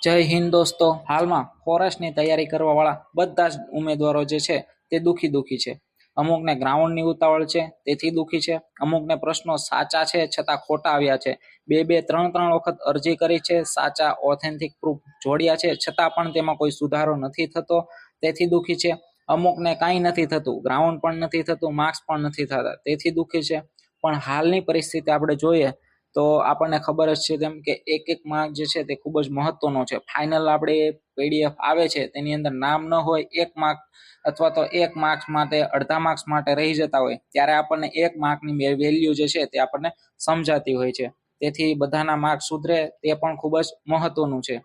જય હિન્દ દોસ્તો, હાલમાં ફોરેસ્ટની તૈયારી કરવાવાળા બધા જ ઉમેદવારો જે છે તે દુઃખી છે. અમુકને ગ્રાઉન્ડની ઉતાવળ છે તેથી દુઃખી છે, અમુકને પ્રશ્નો સાચા છે છતાં ખોટા આવ્યા છે, બે ત્રણ વખત અરજી કરી છે, સાચા ઓથેન્ટિક પ્રૂફ જોડ્યા છે છતાં પણ તેમાં કોઈ સુધારો નથી થતો તેથી દુઃખી છે. અમુકને કાંઈ નથી થતું, ગ્રાઉન્ડ પણ નથી થતું, માર્ક્સ પણ નથી થતા તેથી દુઃખી છે. પણ હાલની પરિસ્થિતિ આપણે જોઈએ તો આપણને ખબર જ છે તેમ કે એક માર્ક જે છે તે ખૂબ જ મહત્વનો છે. ફાઇનલ આપણે પીડીએફ આવે છે તેની અંદર નામ ન હોય, 1 માર્ક અથવા તો 1 માર્ક્સ માટે, અડધા માર્ક્સ માટે રહી જતા હોય ત્યારે આપણને 1 માર્કની વેલ્યુ જે છે તે આપણને સમજાતી હોય છે. તેથી બધાના માર્ક સુધરે તે પણ ખૂબ જ મહત્વનું છે.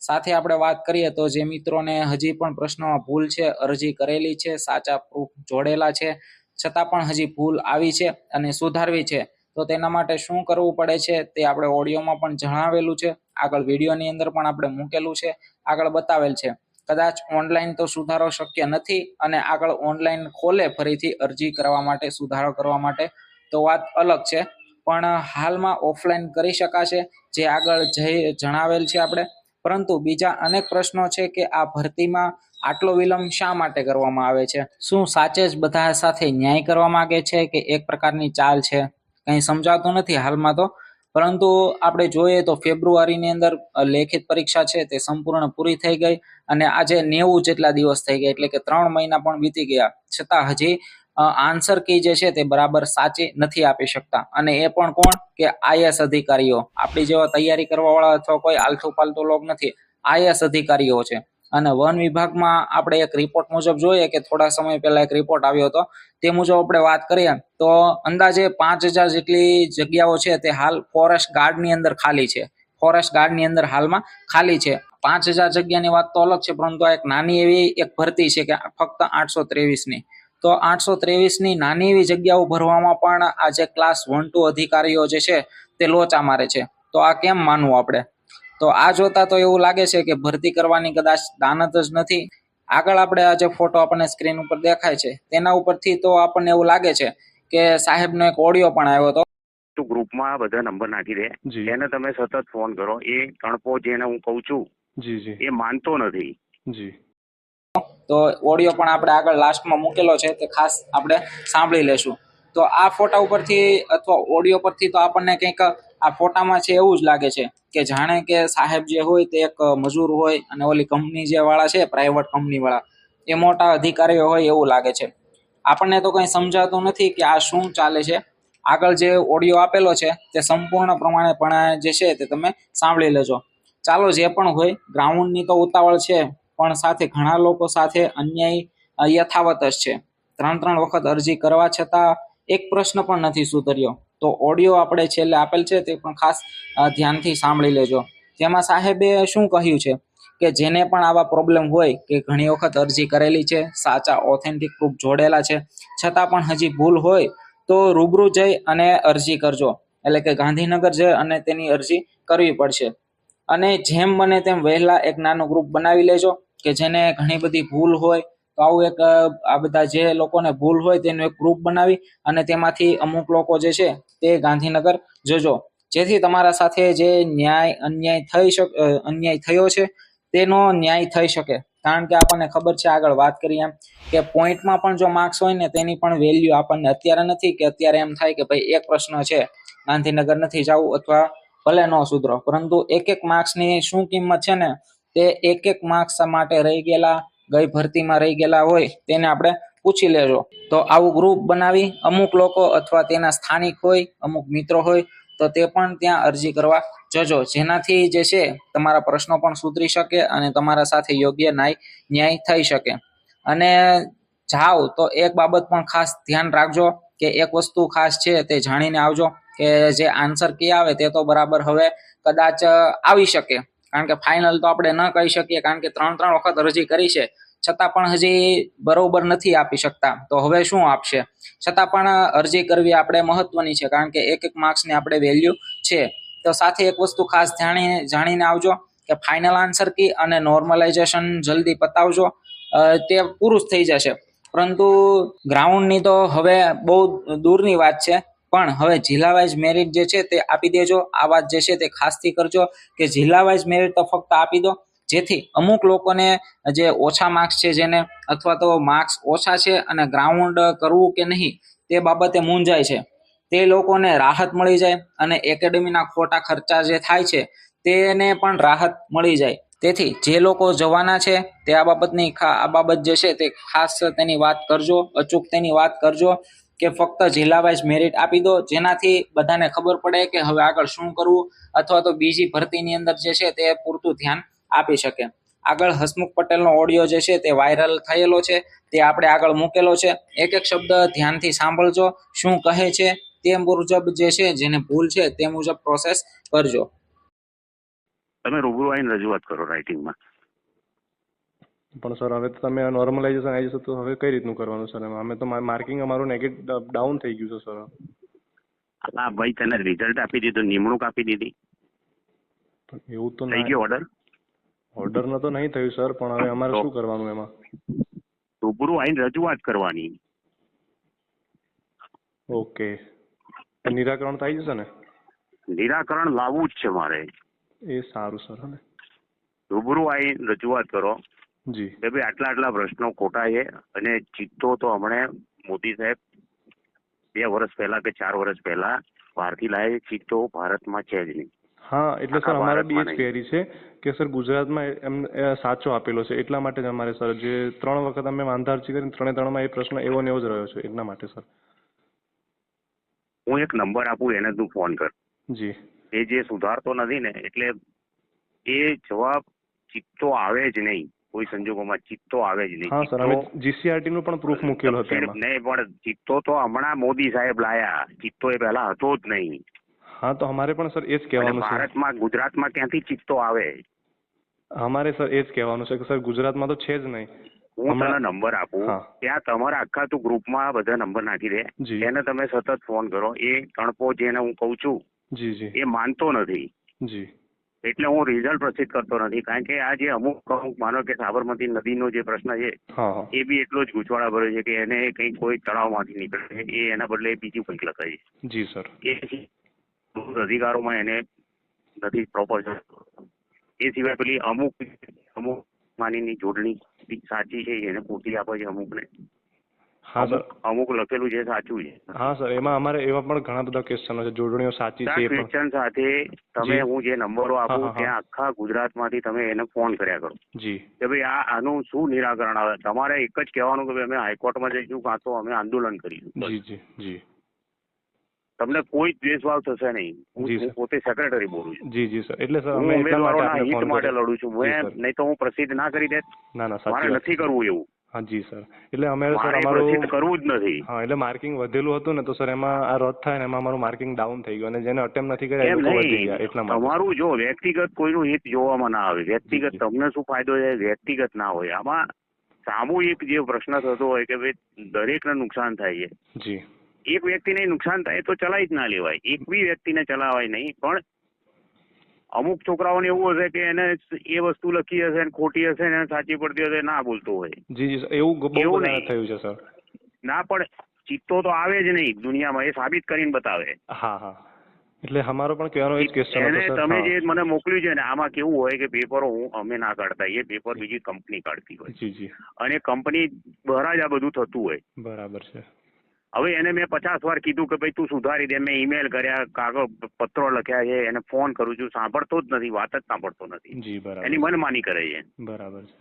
સાથે આપણે વાત કરીએ તો જે મિત્રોને હજી પણ પ્રશ્નમાં ભૂલ છે, અરજી કરેલી છે, સાચા પ્રૂફ જોડેલા છે છતાં પણ હજી ભૂલ આવી છે અને સુધારવી છે, તો તેના માટે શું કરવું પડે છે તે આપણે ઓડિયોમાં પણ જણાવેલું છે, આગળ વિડીયોની અંદર પણ આપણે મૂકેલું છે, આગળ બતાવેલ છે. કદાચ ઓનલાઈન તો સુધારો શક્ય નથી અને આગળ ઓનલાઈન ખોલે ફરીથી અરજી કરવા માટે, સુધારો કરવા માટે તો વાત અલગ છે, પણ હાલમાં ઓફલાઈન કરી શકાશે જે આગળ જણાવેલ છે આપણે. પરંતુ બીજા અનેક પ્રશ્નો છે કે આ ભરતીમાં આટલો વિલંબ શા માટે કરવામાં આવે છે? શું સાચે જ બધા સાથે ન્યાય કરવા માંગે છે કે એક પ્રકારની ચાલ છે? કંઈ સમજાતું નથી હાલમાં તો. પરંતુ આપણે જોઈએ તો ફેબ્રુઆરીની અંદર લેખિત પરીક્ષા છે તે સંપૂર્ણ પૂરી થઈ ગઈ અને આજે 90 જેટલા દિવસ થઈ ગયા, એટલે કે 3 મહિના પણ વીતી ગયા છતાં હજી આન્સર કી જે છે તે બરાબર સાચી નથી આપી શકતા. અને એ પણ કોણ? કે આઈએસ અધિકારીઓ. આપણી જેવા તૈયારી કરવા વાળા અથવા કોઈ આલતુ પાલતુ લોક નથી, આઈએસ અધિકારીઓ છે. અને વન વિભાગમાં આપણે એક રિપોર્ટ મુજબ જોઈએ કે થોડા સમય પહેલા એક રિપોર્ટ આવ્યો હતો, તે મુજબ આપણે વાત કરીએ તો અંદાજે 5000 જેટલી જગ્યાઓ છે તે હાલ ફોરેસ્ટ ગાર્ડની અંદર ખાલી છે. ફોરેસ્ટ ગાર્ડની અંદર હાલમાં ખાલી છે. 5000 જગ્યાની વાત તો અલગ છે, પરંતુ આ એક નાની એવી એક ભરતી છે કે ફક્ત 823ની. તો 823ની નાની એવી જગ્યાઓ ભરવામાં પણ આ જે ક્લાસ 1-2 અધિકારીઓ જે છે તે લોચા મારે છે. તો આ કેમ માનવું આપણે? તો આ જોતા તો એવું લાગે છે કે ભરતી કરવાની કદાચ દાનત જ નથી. આગળ આપણે આ જે ફોટો આપણને સ્ક્રીન ઉપર દેખાય છે તેના ઉપરથી તો આપણને એવું લાગે છે કે સાહેબનો એક ઓડિયો પણ આવ્યો હતો. તો ગ્રુપમાં બધા નંબર નાખી દે, એને તમે સતત ફોન કરો. એ ગણપો જેને હું કહું છું એ માનતો નથી. તો ઓડિયો પણ આપણે આગળ લાસ્ટમાં મૂકેલો છે, તે ખાસ આપણે સાંભળી લેશું. તો આ ફોટા ઉપરથી અથવા ઓડિયો પરથી તો આપણને કંઈક આ ફોટામાં છે એવું જ લાગે છે કે જાણે કે સાહેબ જે હોય તે એક મજૂર હોય અને ઓલી કંપની જે વાળા છે, પ્રાઇવેટ કંપની વાળા, એ મોટા અધિકારીઓ હોય એવું લાગે છે. આપણને તો કંઈ સમજાતું નથી કે આ શું ચાલે છે. આગળ જે ઓડિયો આપેલો છે તે સંપૂર્ણ પ્રમાણે પણ જે છે તે તમે સાંભળી લેજો. ચાલો, જે પણ હોય, ગ્રાઉન્ડની તો ઉતાવળ છે પણ સાથે ઘણા લોકો સાથે અન્યાય યથાવત જ છે. 3 વખત અરજી કરવા છતાં એક પ્રશ્ન પણ નથી સુધર્યો. તો ઓડિયો આપણે છેલ્લે આપેલ છે તે પણ ખાસ ધ્યાનથી સાંભળી લેજો. તેમાં સાહેબે શું કહ્યું છે કે જેને પણ આવા પ્રોબ્લેમ હોય કે ઘણી વખત અરજી કરેલી છે, સાચા ઓથેન્ટિક પ્રૂફ જોડેલા છે છતાં પણ હજી ભૂલ હોય તો રૂબરૂ જઈ અને અરજી કરજો. એટલે કે ગાંધીનગર જઈ અને તેની અરજી કરવી પડશે. અને જેમ બને તેમ વહેલા એક નાનું ગ્રુપ બનાવી લેજો કે જેને ઘણી બધી ભૂલ હોય તો આવું એક આ બધા જે લોકોને ભૂલ હોય તેનું એક ગ્રુપ બનાવી અને તેમાંથી અમુક લોકો જે છે તે ગાંધીનગર જજો, જેથી તમારા સાથે જે અન્યાય થયો છે તેનો ન્યાય થઈ શકે. કારણ કે આપણને ખબર છે, આગળ વાત કરીએ એમ, કે પોઈન્ટમાં પણ જો માર્ક્સ હોય ને તેની પણ વેલ્યુ આપણને અત્યારે નથી, કે અત્યારે એમ થાય કે ભાઈ એક પ્રશ્ન છે, ગાંધીનગર નથી જવું અથવા ભલે ન સુધરો, પરંતુ એક માર્ક્સની શું કિંમત છે ને, તે એક માર્ક્સ માટે રહી ગયેલા, ગઈ ભરતીમાં રહી ગયેલા હોય તેને આપણે પૂછી લેજો. તો આવું ગ્રુપ બનાવી અમુક લોકો અથવા તેના સ્થાનિક હોય, અમુક મિત્રો હોય તો તે પણ ત્યાં અરજી કરવા જજો, જેનાથી જે છે તમારા પ્રશ્નો પણ સુધરી શકે અને તમારા સાથે યોગ્ય ન્યાય થઈ શકે. અને જાઓ તો એક બાબત પણ ખાસ ધ્યાન રાખજો કે એક વસ્તુ ખાસ છે તે જાણીને આવજો કે જે આન્સર કી આવે તે તો બરાબર હવે કદાચ આવી શકે. કારણ કે ફાઇનલ તો આપણે ન કહી શકીએ, કારણ કે 3 વખત અરજી કરી છે છતાં પણ હજી બરોબર નથી આપી શકતા, તો હવે શું આપશે? છતાં પણ અરજી કરવી આપણે મહત્વની છે, કારણ કે એક માર્ક્સની આપણે વેલ્યુ છે. તો સાથે એક વસ્તુ ખાસ જાણીને આવજો કે ફાઇનલ આન્સર કી અને નોર્મલાઇઝેશન જલ્દી પતાવજો, તે પૂરું થઈ જશે. પરંતુ ગ્રાઉન્ડની તો હવે બહુ દૂરની વાત છે. પણ હવે જિલ્લા વાઇઝ મેરિટ જે છે તે આપી દેજો. આ વાત જે છે તે ખાસથી કરજો કે જિલ્લા વાઇઝ મેરિટ તો ફક્ત આપી દો, જેથી અમુક લોકોને જે ઓછા માર્ક્સ છે જેને, અથવા તો માર્ક્સ ઓછા છે અને ગ્રાઉન્ડ કરવું કે નહીં તે બાબતે મૂંઝાય છે, તે લોકોને રાહત મળી જાય અને એકેડેમીના ખોટા ખર્ચા જે થાય છે તેને પણ રાહત મળી જાય. તેથી જે લોકો જવાના છે તે આ બાબત જે છે તે ખાસ તેની વાત કરજો, અચૂક તેની વાત કરજો કે ફક્ત જિલ્લા વાઇઝ મેરિટ આપી દો, જેનાથી બધાને ખબર પડે કે હવે આગળ શું કરવું, અથવા તો બીજી ભરતીની અંદર જે છે તે પૂરતું ધ્યાન આપી શકે. આગળ હસમુખ પટેલનો ઓડિયો જે છે તે વાયરલ થયેલો છે, તે આપણે આગળ મૂકેલો છે. એક એક શબ્દ ધ્યાનથી સાંભળજો, શું કહે છે તે મુજબ જે છે, જેને ભૂલ છે તે મુજબ પ્રોસેસ કરજો. તમે રૂબરૂ આવીને રજૂઆત કરો રાઇટિંગમાં. પણ સર હવે તો તમે નોર્મલાઇઝેશન આવી જશે તો હવે કઈ રીતનું કરવાનું સર? અમે તો માર્કિંગ અમારું નેગેટિવ ડાઉન થઈ ગયું છે સર. હા ભાઈ, તને રિઝલ્ટ આપી દીધું, નિમણૂક આપી દીધી, એવું તો થઈ ગયો ઓર્ડર? ઓર્ડર ન તો નહીં થયું સર, પણ હવે અમારે શું કરવાનું એમાં? રૂબરૂ આવીને રજૂઆત કરવાની. ઓકે, નિરાકરણ થઈ જશે ને? નિરાકરણ લાવવું જ છે મારે. એ સારું સર. ને રૂબરૂ આવીને રજૂઆત કરો જી કે ભાઈ આટલા પ્રશ્નો ખોટા છે, અને ચિત્તો તો હમણાં મોદી સાહેબ 2 વર્ષ પહેલા કે 4 વર્ષ પહેલા બહારથી લાવે, ચિત્તો ભારતમાં છે જ નહીં. હા, એટલે સર અમારે બી એ જ ક્વેરી છે કે સર ગુજરાતમાં એમ સાચો આપેલો છે, એટલા માટે જ અમારે સર જે 3 વખત અમે વાંધા અરજી કરી, 3-3માં એ પ્રશ્ન એવો ને એવો જ રહ્યો છે, એટલા માટે સર. હું એક નંબર આપું, એને તું ફોન કર. જી. એ જે સુધારતો નથી ને, એટલે એ જવાબ ચિત્તો આવે જ નહીં, કોઈ સંજોગોમાં ચિત્તો આવે જ નહીં. હા સર, અમે જીસીઆરટી નું પણ પ્રૂફ મૂકેલો હતો એમાં. નહીં, પણ ચિત્તો તો હમણાં મોદી સાહેબ લાયા, ચિત્તો એ પહેલા હતો જ નહીં. હા, તો અમારે પણ સર એ જ કહેવાનું છે. ભારતમાં, ગુજરાતમાં ક્યાંથી ચિત્તો આવે? અમારે સર એ જ કહેવાનું છે કે સર ગુજરાતમાં તો છે જ નહીં. હું તને નંબર આપું, ત્યાં તમારા આખા તું ગ્રુપમાં બધા નંબર નાખી દે, એને તમે સતત ફોન કરો. એ તણપો જેને હું કઉ છું એ માનતો નથી, એટલે હું રિઝલ્ટ પ્રસિદ્ધ કરતો નથી. કારણ કે આ જે અમુક માનો કે સાબરમતી નદીનો જે પ્રશ્ન છે એ બી એટલો જ ગૂંચવાડા ભર્યો છે કે એને કઈ કોઈ તળાવમાંથી નીકળે, એ એના બદલે બીજું કંઈક લખાય છે. જી સર. એ અધિકારોમાં એને નથી પ્રોપર. એ સિવાય પેલી અમુક માનીની જોડણી સાચી છે, એને પૂરતી આપે છે અમુકને. હા સર, અમુક લખેલું છે સાચું છે. હા સર, એમાં અમારે એવા પણ ઘણા બધા ક્વેશ્ચનો છે, જોડણીઓ સાચી છે. ક્વેશ્ચન સાથે તમે હું જે નંબરો આપું ત્યાં આખા ગુજરાતમાંથી તમે એને ફોન કર્યા કરો જી કે ભાઈ આનું શું નિરાકરણ આવે. તમારે એક જ કહેવાનું કે ભાઈ અમે હાઈકોર્ટમાં જઈશું, કાં તો અમે આંદોલન કરીશું. જી જી જી. તમને કોઈ દ્વેષભાવ થશે નહીં. હું પોતે સેક્રેટરી બોલું છું. જી જી સર. એટલે સર હું ઉમેદવારોના હિત માટે લડું છું. નહીં તો હું પ્રસિદ્ધ ના કરી દેત. ના ના, મારે નથી કરવું એવું. હા જી સર. એટલે અમે સર અમારું કરવું જ નથી. હા, એટલે માર્કિંગ વધેલું હતું ને, તો સર એમાં આ રદ થાય ને એમાં અમારું માર્કિંગ ડાઉન થઈ ગયું, અને જેને અટેમ્પ નથી કર્યા એ લોકો વધી ગયા. એટલા માટે તમારું જો વ્યક્તિગત કોઈનું હિત જોવામાં ના આવે, વ્યક્તિગત તમને શું ફાયદો છે વ્યક્તિગત ના હોય. આમાં સામૂહિક જે પ્રશ્ન થતો હોય કે ભાઈ દરેકને નુકસાન થાય છે. જી. એક વ્યક્તિને નુકસાન થાય તો ચલાવી જ ના લેવાય, એક બી વ્યક્તિને ચલાવાય નહીં. પણ અમુક છોકરાઓને એવું હશે કે એને એ વસ્તુ લખી હશે ને ખોટી હશે ને સાચી પડતી હશે, ના બોલતો હોય. જી જી, એવું બહુ થયું છે સર. ના, પણ ચિત્તો તો આવે જ નહીં દુનિયામાં, એ સાબિત કરીને બતાવે. હા હા, એટલે અમારો પણ કહેવાનો એ જ ક્વેશ્ચન હતો સર. તમે જે મને મોકલ્યું છે ને, આમાં કેવું હોય કે પેપરો અમે ના કાઢતા, એ પેપર બીજી કંપની કાઢતી હોય. જી જી. અને કંપની દ્વારા જ આ બધું થતું હોય. બરાબર છે. હવે એને મેં 50 વાર કીધું કે ભાઈ તું સુધારી દે, મેં ઈમેલ કર્યા, કાગળ પત્રો લખ્યા છે, એને ફોન કરું છું, સાંભળતો જ નથી, વાત જ સાંભળતો નથી. જી બરાબર. એની મનમાની કરે છે. બરાબર છે.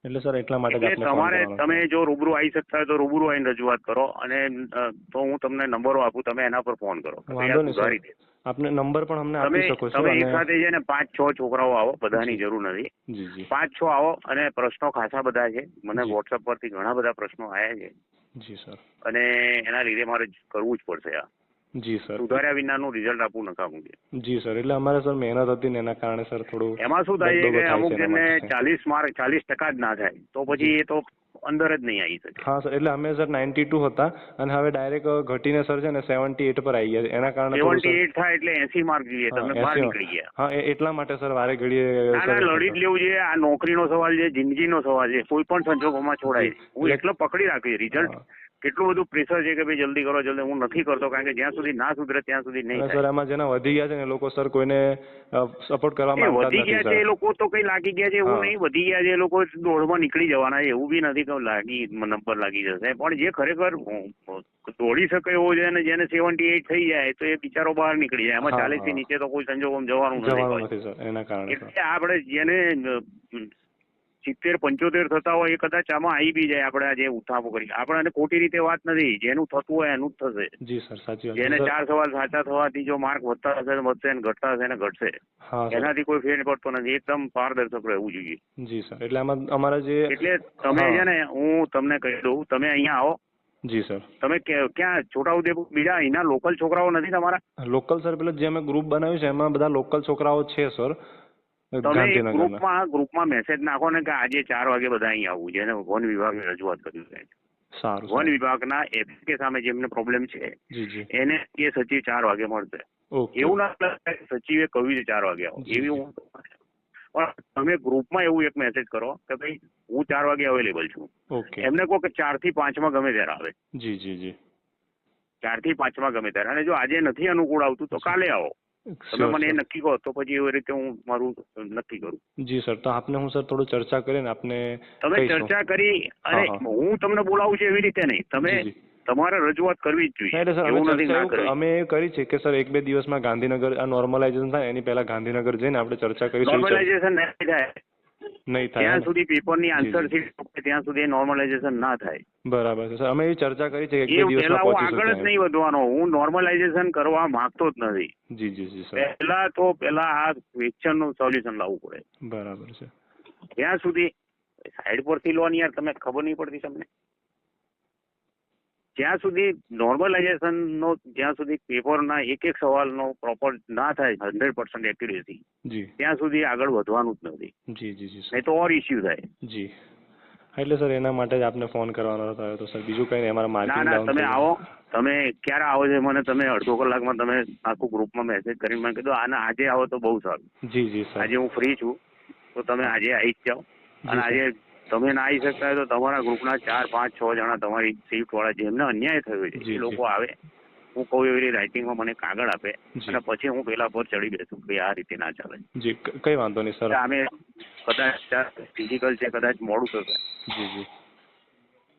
એટલે સર એટલા માટે તમારે તમે જો રૂબરૂ આવી શકતા હોય તો રૂબરૂ આવીને રજૂઆત કરો, અને તો હું તમને નંબરો આપું, તમે એના પર ફોન કરો. સુધારી દે. આપને નંબર પણ અમને આપી શકો છો. તમે એક સાથે છે ને 5-6 છોકરાઓ આવો, બધાની જરૂર નથી. જી જી. 5-6 આવો, અને પ્રશ્નો ખાસા બધા છે. મને વોટ્સઅપ પરથી ઘણા બધા પ્રશ્નો આવ્યા છે. જી સર. અને એના લીધે મારે કરવું જ પડશે આ. જી સર. સુધાર્યા વિનાનું રિઝલ્ટ આપવું નકામું છે. જી સર. એટલે અમારે સર મહેનત હતી ને એના કારણે સર થોડું એમાં શું થાય છે કે અમુક જણને 40 માર્ક 40% જ ના થાય તો પછી એ તો અંદર જ નહીં આવી શકે. હા સર, એટલે અમે સર 92 હતા અને હવે ડાયરેક્ટ ઘટીને સર છે ને 78 પર આવી ગયા. એના કારણે 78 થાય એટલે 80 માર્ક જોઈએ, તમે બહાર નીકળી ગયા. હા, એટલા માટે સર વારે ઘડીએ લડી જ લેવું છે. આ નોકરીનો સવાલ છે, જિંદગીનો સવાલ છે, કોઈ પણ સંજોગોમાં છોડાય. હું એટલો પકડી રાખી રિઝલ્ટ કેટલું બધું પ્રેશર છે કે ભાઈ જલ્દી કરો જલ્દી, હું નથી કરતો કારણ કે જ્યાં સુધી ના સુધરે ત્યાં સુધી નહીં થાય. સર એમાં જેના વધી ગયા છે ને એ લોકો સર કોઈને સપોર્ટ કરવા માંગતા વધી ગયા છે નથી એ લોકો તો કઈ લાગી ગયા છે એવું નહીં, વધી ગયા છે એ લોકો દોડમાં નીકળી જવાના છે એવું બી નથી કે નંબર લાગી જશે, પણ જે ખરેખર દોડી શકે એવો છે ને જેને 78 થઈ જાય તો એ બિચારો બહાર નીકળી જાય. એમાં 40 થી નીચે તો કોઈ સંજોગોમાં જવાનું નથી સર એના કારણે. એટલે આપણે જેને 70-75 થતા હોય એ કદાચ આમાં આવી બી જાય. આપણે આજે ઉઠાપો કરી આપણે ખોટી રીતે વાત નથી, જેનું થતું હોય એનું જ થશે. જી સર સાચી વાત. જેને 4 સવાલ સાચા થવાથી જો માર્ક વધતા હશે વધશે ને ઘટતા હશે ને ઘટશે, એનાથી કોઈ ફેર પડતો નથી. એકદમ પારદર્શક રહેવું જોઈએ. જી સર એટલે આમાં અમારા જે એટલે તમે છે ને હું તમને કહી દઉં, તમે અહીંયા આવો. જી સર. તમે ક્યાં છોટાઉદેપુર બીજા અહીંના લોકલ છોકરાઓ નથી તમારા? લોકલ સર પેલા જે અમે ગ્રુપ બનાવ્યું છે એમાં બધા લોકલ છોકરાઓ છે સર. તમે ગ્રુપમાં મેસેજ નાખો ને કે આજે 4 વાગે બધા અહીં આવવું છે અને વન વિભાગે રજૂઆત કર્યું છે. સારું. વન વિભાગના એફકે સામે જેમને પ્રોબ્લેમ છે એને એ સચિવ 4 વાગે મળશે. એવું ના સચિવે કહ્યું છે 4 વાગે આવો એવી હું, પણ તમે ગ્રુપમાં એવું એક મેસેજ કરો કે ભાઈ હું 4 વાગે અવેલેબલ છું. એમને કહો કે 4 થી 5 ગમે ત્યારે આવે. જી જી જી. 4 થી 5 ગમે ત્યારે, અને જો આજે નથી અનુકૂળ આવતું તો કાલે આવો. તમે મને એ નક્કી કહો તો પછી એવી રીતે હું મારું નક્કી કરું. જી સર. તો આપને હું સર થોડું ચર્ચા કરીને આપને તમે ચર્ચા કરી, અને હું તમને બોલાવું છું એવી રીતે નહીં, તમે તમારે રજૂઆત કરવી જ જોઈએ. એવું નથી અમે કરી છે કે સર 1-2 દિવસમાં ગાંધીનગર આ નોર્મલાઇઝેશન થાય એની પહેલા ગાંધીનગર જઈને આપણે ચર્ચા કરીશું. નોર્મલાઇઝેશન નહીં થાય ત્યાં સુધી પેપરની આન્સર શીટ ત્યાં સુધી નોર્મલાઇઝેશન ના થાય. બરાબર છે સર. અમે એ ચર્ચા કરી છે કે 1-2 દિવસમાં પહેલા હું આગળ જ નહીં વધવાનો, હું નોર્મલાઇઝેશન કરવા માંગતો જ નથી. જી જી જી સર. પહેલા આ ક્વેશ્ચનનું સોલ્યુશન લાવવું પડે. બરાબર છે. ત્યાં સુધી સાઈડ પરથી લો ને યાર, તમે ખબર નહીં પડતી તમને. જ્યાં સુધી નોર્મલાઇઝેશન નો, જ્યાં સુધી પેપરના એક સવાલનો પ્રોપર ના થાય 100% એક્યુરેસી, ત્યાં સુધી આગળ વધવાનું જ નથી. જી જી જી. નહીં તો ઓર ઇસ્યુ થાય. જી. એટલે સર એના માટે જ આપને ફોન કરવાનો હતો. તો સર બીજું કઈ નહીં, અમારા માર્કેટિંગ ના તમે આવો. તમે ક્યારે આવો છો મને તમે અડધો કલાકમાં તમે આખું ગ્રુપમાં મેસેજ કરીને મને કીધું આજે આવો તો બહુ સારું. જી જી સર. આજે હું ફ્રી છું તો તમે આજે આવી જ જાઓ. અને આજે તમે ના આવી શકતા હોય તો તમારા ગ્રુપના 4, 5, 6 જણા તમારી શિફ્ટ વાળા જેમને અન્યાય થયો છે એ લોકો આવે, હું કહું એવી રીતે રાઇટિંગમાં મને કાગળ આપે અને પછી હું પેલા પર ચડી બેસું કે આ રીતે ના ચાલે. જી કઈ વાંધો નહીં સર. અમે કદાચ ફિઝિકલ છે, કદાચ મોડું થશે. જી જી.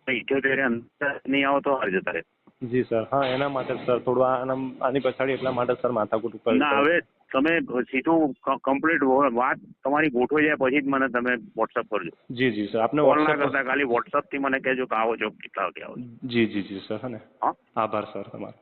78 અંદર નહીં આવો તો હાર જતા રહે. જી સર. હા એના માટે સર થોડું આની પછાડી એટલા માટે સર માથાકૂટ ઉપર. ના હવે તમે સીધું કમ્પ્લીટ વાત તમારી ગોઠવાઈ જાય પછી જ મને તમે વોટ્સઅપ કરજો. જી જી સર. આપને કોલ ના કરતા ખાલી વોટ્સઅપ થી મને કહેજો કે આવો છો કેટલા વાગે આવો. જી જી જી સર. હે ને. આભાર સર તમારો.